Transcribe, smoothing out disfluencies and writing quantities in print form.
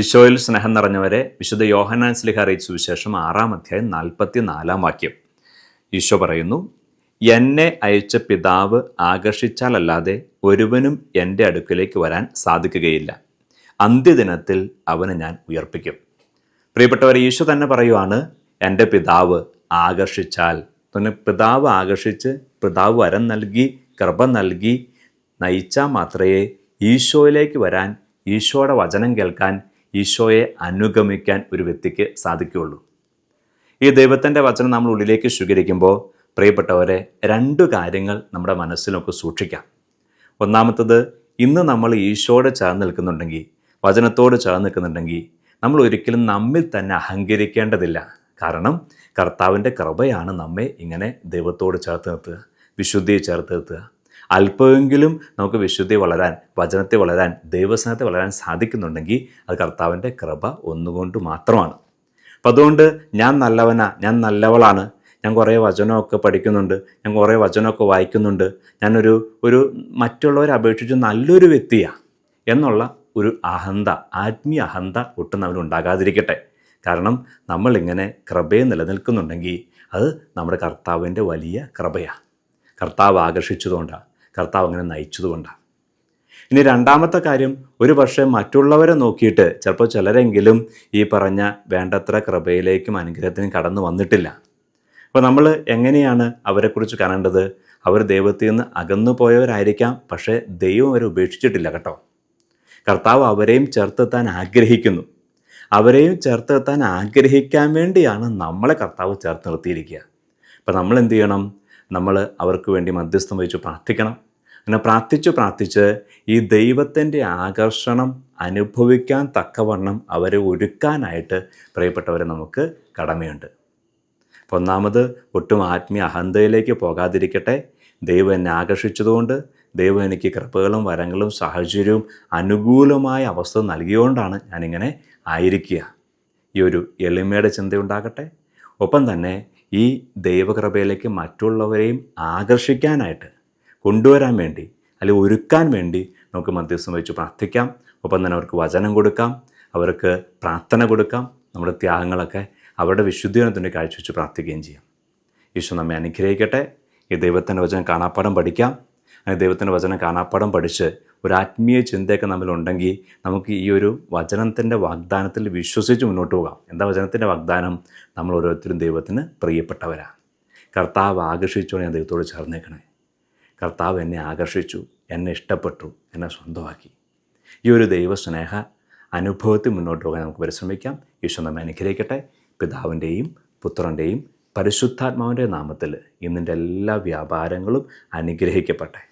ഈശോയിൽ സ്നേഹം നിറഞ്ഞവരെ, വിശുദ്ധ യോഹന്നാൻ ശ്ലീഹ അറിയിച്ച സുവിശേഷം 6-ാം അധ്യായം 44-ാം വാക്യം. ഈശോ പറയുന്നു, എന്നെ അയച്ച പിതാവ് ആകർഷിച്ചാലല്ലാതെ ഒരുവനും എൻ്റെ അടുക്കിലേക്ക് വരാൻ സാധിക്കുകയില്ല. അന്ത്യദിനത്തിൽ അവന് ഞാൻ ഉയർപ്പിക്കും. പ്രിയപ്പെട്ടവർ, ഈശോ തന്നെ പറയുവാണ്, എൻ്റെ പിതാവ് ആകർഷിച്ചാൽ. പിതാവ് ആകർഷിച്ച്, പിതാവ് വരം നൽകി, കൃപ നൽകി നയിച്ചാൽ മാത്രമേ ഈശോയിലേക്ക് വരാൻ, ഈശോയുടെ വചനം കേൾക്കാൻ, ഈശോയെ അനുഗമിക്കാൻ ഒരു വ്യക്തിക്ക് സാധിക്കുകയുള്ളൂ. ഈ ദൈവത്തിൻ്റെ വചനം നമ്മൾ ഉള്ളിലേക്ക് സ്വീകരിക്കുമ്പോൾ പ്രിയപ്പെട്ടവരെ, 2 കാര്യങ്ങൾ നമ്മുടെ മനസ്സിലൊക്കെ സൂക്ഷിക്കാം. ഒന്നാമത്തത്, ഇന്ന് നമ്മൾ ഈശോയോട് ചേർന്ന് നിൽക്കുന്നുണ്ടെങ്കിൽ, വചനത്തോട് ചേർന്ന് നിൽക്കുന്നുണ്ടെങ്കിൽ, നമ്മൾ ഒരിക്കലും നമ്മിൽ തന്നെ അഹങ്കരിക്കേണ്ടതില്ല. കാരണം കർത്താവിൻ്റെ കൃപയാണ് നമ്മെ ഇങ്ങനെ ദൈവത്തോട് ചേർത്ത് നിർത്തുക, വിശുദ്ധിയെ ചേർത്ത് നിർത്തുക. അല്പമെങ്കിലും നമുക്ക് വിശുദ്ധി വളരാൻ, വചനത്തെ വളരാൻ, ദൈവസ്നേഹത്തെ വളരാൻ സാധിക്കുന്നുണ്ടെങ്കിൽ അത് കർത്താവിൻ്റെ കൃപ ഒന്നുകൊണ്ട് മാത്രമാണ്. അപ്പം അതുകൊണ്ട് ഞാൻ നല്ലവനാ, ഞാൻ നല്ലവളാണ്, ഞാൻ കുറേ വചനമൊക്കെ പഠിക്കുന്നുണ്ട്, ഞാൻ കുറേ വചനമൊക്കെ വായിക്കുന്നുണ്ട്, ഞാനൊരു മറ്റുള്ളവരെ അപേക്ഷിച്ച് നല്ലൊരു വ്യക്തിയാണ് എന്നുള്ള ഒരു അഹന്ത, ആത്മീയ അഹന്ത ഒട്ടും നമ്മളുണ്ടാകാതിരിക്കട്ടെ. കാരണം നമ്മളിങ്ങനെ കൃപയെ നിലനിൽക്കുന്നുണ്ടെങ്കിൽ അത് നമ്മുടെ കർത്താവിൻ്റെ വലിയ കൃപയാണ്. കർത്താവ് ആകർഷിച്ചതുകൊണ്ടാണ്, കർത്താവ് അങ്ങനെ നയിച്ചതുകൊണ്ടാണ്. ഇനി രണ്ടാമത്തെ കാര്യം, ഒരു പക്ഷേ മറ്റുള്ളവരെ നോക്കിയിട്ട് ചിലപ്പോൾ ചിലരെങ്കിലും ഈ പറഞ്ഞ വേണ്ടത്ര കൃപയിലേക്കും അനുഗ്രഹത്തിനും കടന്നു വന്നിട്ടില്ല. അപ്പോൾ നമ്മൾ എങ്ങനെയാണ് അവരെക്കുറിച്ച് കാണേണ്ടത്? അവർ ദൈവത്തിൽ നിന്ന് അകന്നു പോയവരായിരിക്കാം, പക്ഷേ ദൈവം അവരെ ഉപേക്ഷിച്ചിട്ടില്ല കേട്ടോ. കർത്താവ് അവരെയും ചേർത്തെത്താൻ ആഗ്രഹിക്കുന്നു. അവരെയും ചേർത്തെത്താൻ ആഗ്രഹിക്കാൻ വേണ്ടിയാണ് നമ്മളെ കർത്താവ് ചേർത്ത് നിർത്തിയിരിക്കുക. അപ്പോൾ നമ്മൾ എന്ത് ചെയ്യണം? നമ്മൾ അവർക്ക് വേണ്ടി മധ്യസ്ഥം വഹിച്ച് പ്രാർത്ഥിക്കണം. അങ്ങനെ പ്രാർത്ഥിച്ച് ഈ ദൈവത്തിൻ്റെ ആകർഷണം അനുഭവിക്കാൻ തക്കവണ്ണം അവരെ ഒരുക്കാനായിട്ട് പ്രിയപ്പെട്ടവരെ നമുക്ക് കടമയുണ്ട്. അപ്പോൾ ഒന്നാമത്, ഒട്ടും ആത്മീയ അഹന്തയിലേക്ക് പോകാതിരിക്കട്ടെ. ദൈവം എന്നെ ആകർഷിച്ചതുകൊണ്ട്, ദൈവം എനിക്ക് കൃപകളും വരങ്ങളും സാഹചര്യവും അനുകൂലമായ അവസ്ഥ നൽകിയോണ്ടാണ് ഞാനിങ്ങനെ ആയിരിക്കുക. ഈ ഒരു എളിമയുടെ ചിന്തയുണ്ടാകട്ടെ. ഒപ്പം തന്നെ ഈ ദൈവകൃപയിലേക്ക് മറ്റുള്ളവരെയും ആകർഷിക്കാനായിട്ട്, കൊണ്ടുവരാൻ വേണ്ടി, അല്ലെങ്കിൽ ഒരുക്കാൻ വേണ്ടി നമുക്ക് മധ്യസ്ഥം വെച്ച് പ്രാർത്ഥിക്കാം. ഒപ്പം തന്നെ അവർക്ക് വചനം കൊടുക്കാം, അവർക്ക് പ്രാർത്ഥന കൊടുക്കാം. നമ്മുടെ ത്യാഗങ്ങളൊക്കെ അവരുടെ വിശുദ്ധീകരണത്തിൻ്റെ കാഴ്ചവെച്ച് പ്രാർത്ഥിക്കുകയും ചെയ്യാം. ഈശോ നമ്മെ അനുഗ്രഹിക്കട്ടെ. ഈ ദൈവത്തിൻ്റെ വചനം കാണാപ്പാഠം പഠിക്കാം. അങ്ങനെ ദൈവത്തിൻ്റെ വചനം കാണാപ്പാഠം പഠിച്ച് ഒരു ആത്മീയ ചിന്തയൊക്കെ നമ്മളുണ്ടെങ്കിൽ നമുക്ക് ഈ ഒരു വചനത്തിൻ്റെ വാഗ്ദാനത്തിൽ വിശ്വസിച്ച് മുന്നോട്ട് പോകാം. എന്താ വചനത്തിൻ്റെ വാഗ്ദാനം? നമ്മൾ ഓരോരുത്തരും ദൈവത്തിന് പ്രിയപ്പെട്ടവരാണ്. കർത്താവ് ആകർഷിച്ചോടെ ഞാൻ ദൈവത്തോട് ചേർന്നേക്കണേ. കർത്താവ് എന്നെ ആകർഷിച്ചു, എന്നെ ഇഷ്ടപ്പെട്ടു, എന്നെ സ്വന്തമാക്കി. ഈ ഒരു ദൈവസ്നേഹ അനുഭവത്തിൽ മുന്നോട്ട് പോകാൻ നമുക്ക് പരിശ്രമിക്കാം. ഈശോ നമ്മെ അനുഗ്രഹിക്കട്ടെ. പിതാവിൻ്റെയും പുത്രൻ്റെയും പരിശുദ്ധാത്മാവിൻ്റെ നാമത്തിൽ ഇന്നിൻ്റെ എല്ലാ വ്യാപാരങ്ങളും അനുഗ്രഹിക്കപ്പെട്ടെ.